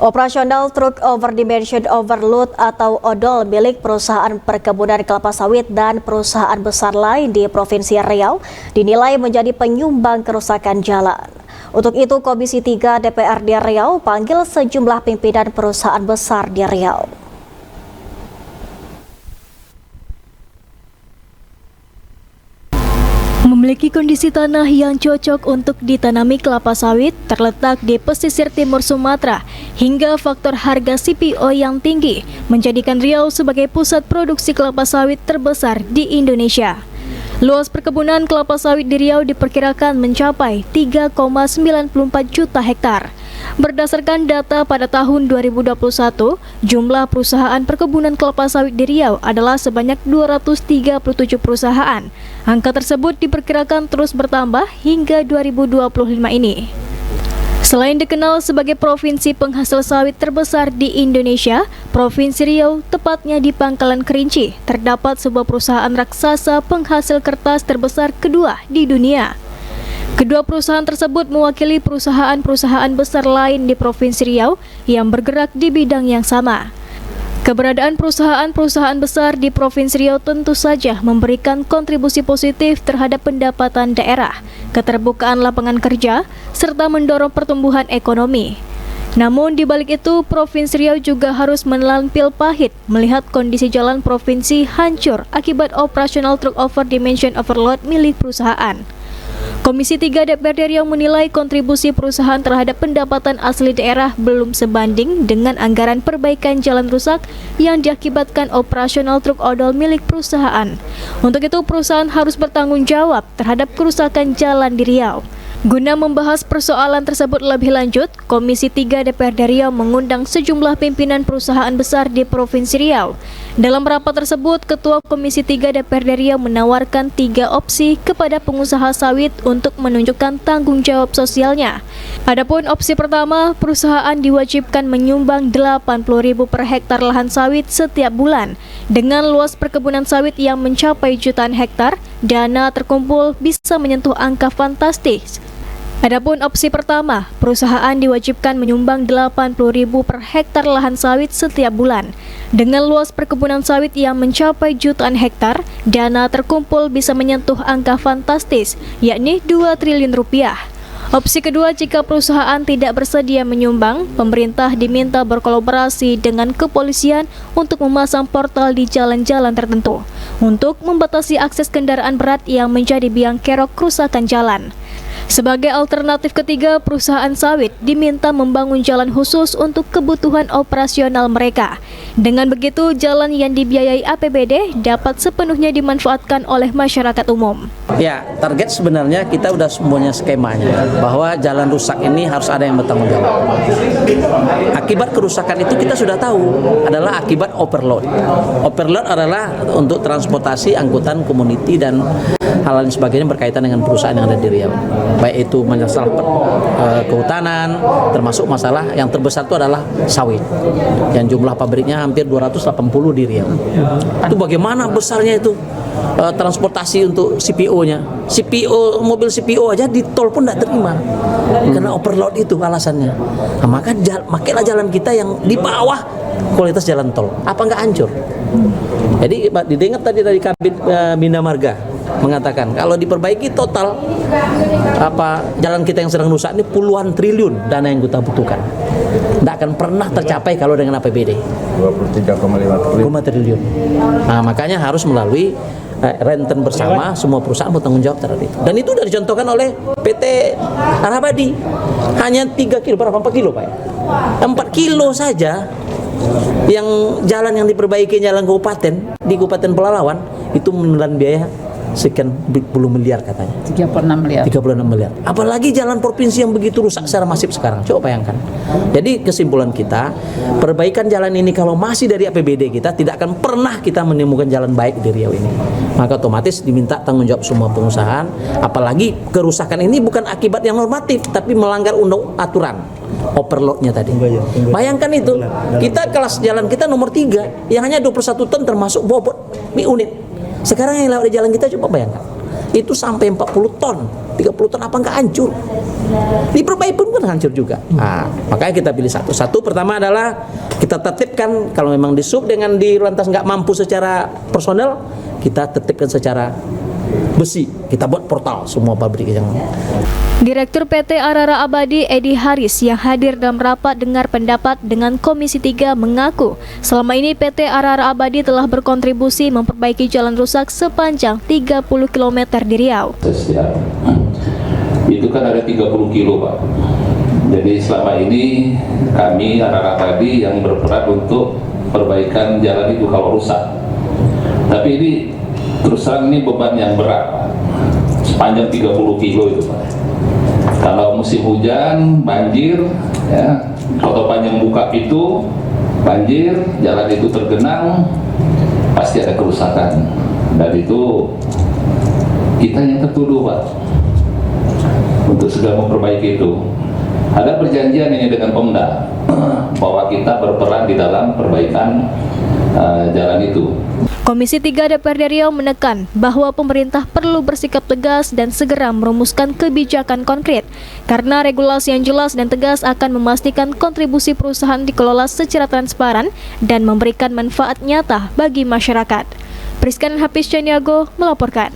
Operasional Truk Over Dimension Overload atau ODOL milik perusahaan perkebunan kelapa sawit dan perusahaan besar lain di Provinsi Riau dinilai menjadi penyumbang kerusakan jalan. Untuk itu, Komisi 3 DPRD Riau panggil sejumlah pimpinan perusahaan besar di Riau. Memiliki kondisi tanah yang cocok untuk ditanami kelapa sawit, terletak di pesisir timur Sumatera, hingga faktor harga CPO yang tinggi menjadikan Riau sebagai pusat produksi kelapa sawit terbesar di Indonesia. Luas perkebunan kelapa sawit di Riau diperkirakan mencapai 3,94 juta hektar. Berdasarkan data pada tahun 2021, jumlah perusahaan perkebunan kelapa sawit di Riau adalah sebanyak 237 perusahaan. Angka tersebut diperkirakan terus bertambah hingga 2025 ini. Selain dikenal sebagai provinsi penghasil sawit terbesar di Indonesia, Provinsi Riau, tepatnya di Pangkalan Kerinci, terdapat sebuah perusahaan raksasa penghasil kertas terbesar kedua di dunia. Kedua perusahaan tersebut mewakili perusahaan-perusahaan besar lain di Provinsi Riau yang bergerak di bidang yang sama. Keberadaan perusahaan-perusahaan besar di Provinsi Riau tentu saja memberikan kontribusi positif terhadap pendapatan daerah, keterbukaan lapangan kerja, serta mendorong pertumbuhan ekonomi. Namun di balik itu, Provinsi Riau juga harus menelan pil pahit melihat kondisi jalan provinsi hancur akibat operasional truk over dimension overload milik perusahaan. Komisi 3 DPRD Riau menilai kontribusi perusahaan terhadap pendapatan asli daerah belum sebanding dengan anggaran perbaikan jalan rusak yang diakibatkan operasional truk odol milik perusahaan. Untuk itu, perusahaan harus bertanggung jawab terhadap kerusakan jalan di Riau. Guna membahas persoalan tersebut lebih lanjut, Komisi 3 DPRD Riau mengundang sejumlah pimpinan perusahaan besar di Provinsi Riau. Dalam rapat tersebut, Ketua Komisi 3 DPRD Riau menawarkan 3 opsi kepada pengusaha sawit untuk menunjukkan tanggung jawab sosialnya. Adapun opsi pertama, perusahaan diwajibkan menyumbang 80.000 per hektar lahan sawit setiap bulan. Dengan luas perkebunan sawit yang mencapai jutaan hektar, dana terkumpul bisa menyentuh angka fantastis. Adapun opsi pertama, perusahaan diwajibkan menyumbang 80.000 per hektar lahan sawit setiap bulan. Dengan luas perkebunan sawit yang mencapai jutaan hektar, dana terkumpul bisa menyentuh angka fantastis, yakni 2 triliun rupiah. Opsi kedua, jika perusahaan tidak bersedia menyumbang, pemerintah diminta berkolaborasi dengan kepolisian untuk memasang portal di jalan-jalan tertentu untuk membatasi akses kendaraan berat yang menjadi biang kerok kerusakan jalan. Sebagai alternatif ketiga, perusahaan sawit diminta membangun jalan khusus untuk kebutuhan operasional mereka. Dengan begitu, jalan yang dibiayai APBD dapat sepenuhnya dimanfaatkan oleh masyarakat umum. Ya, target sebenarnya kita udah semuanya skemanya bahwa jalan rusak ini harus ada yang bertanggung jawab. Akibat kerusakan itu kita sudah tahu adalah akibat overload. Overload adalah untuk transportasi, angkutan, community dan hal lain sebagainya berkaitan dengan perusahaan yang ada di Riau. Baik itu masalah kehutanan, termasuk masalah yang terbesar itu adalah sawit. Yang jumlah pabriknya hampir 280 di Riau. Itu bagaimana besarnya itu transportasi untuk CPO-nya. CPO, mobil CPO aja di tol pun tidak terima. Karena overload itu alasannya. Nah, makanya jalan kita yang di bawah kualitas jalan tol. Apa nggak hancur? Jadi didengar tadi dari Kabid Bina Marga mengatakan kalau diperbaiki total jalan kita yang sedang rusak ini puluhan triliun dana yang kita butuhkan. Tidak akan pernah tercapai kalau dengan APBD 23,5 triliun. Nah, makanya harus melalui renten bersama, semua perusahaan bertanggung jawab terhadap itu. Dan itu sudah dicontohkan oleh PT Arabadi. Hanya 3 kilo, berapa 4 kilo Pak? 4 kilo saja yang jalan yang diperbaiki jalan kabupaten di Kabupaten Pelalawan itu menelan biaya sekian puluh miliar katanya. 36 miliar. Apalagi jalan provinsi yang begitu rusak secara masif sekarang. Coba bayangkan. Jadi kesimpulan kita, perbaikan jalan ini kalau masih dari APBD kita, tidak akan pernah kita menemukan jalan baik di Riau ini. Maka otomatis diminta tanggung jawab semua pengusahaan. Apalagi kerusakan ini bukan akibat yang normatif, tapi melanggar aturan. Overloadnya tadi. Bayangkan itu, kita kelas jalan kita nomor 3 yang hanya 21 ton termasuk bobot unit. Sekarang yang lewat di jalan kita coba bayangkan. itu sampai 40 ton, 30 ton apa nggak hancur? Diperbaiki pun kan hancur juga. Nah, makanya kita pilih satu. Satu pertama adalah kita tertibkan kalau memang di sub dengan di lantas nggak mampu secara personel, kita tertibkan secara besi. Kita buat portal semua pabrik yang. Direktur PT Arara Abadi Edi Haris yang hadir dalam rapat dengar pendapat dengan Komisi 3 mengaku selama ini PT Arara Abadi telah berkontribusi memperbaiki jalan rusak sepanjang 30 km di Riau. Itu kan ada 30 kilo Pak. Jadi selama ini kami Arara Abadi yang berperan untuk perbaikan jalan itu kalau rusak. Tapi ini terus terang ini beban yang berat Pak. Sepanjang 30 kilo itu Pak. Kalau musim hujan, banjir, ya, Kota Panjang buka itu, banjir, jalan itu tergenang, pasti ada kerusakan. Dan itu kita yang tertuduh Pak, untuk segera memperbaiki itu. Ada perjanjian ini dengan Pemda, bahwa kita berperan di dalam perbaikan jalan itu. Komisi 3 DPRD Riau menekan bahwa pemerintah perlu bersikap tegas dan segera merumuskan kebijakan konkret karena regulasi yang jelas dan tegas akan memastikan kontribusi perusahaan dikelola secara transparan dan memberikan manfaat nyata bagi masyarakat. Priskan Hafiz Caniago melaporkan.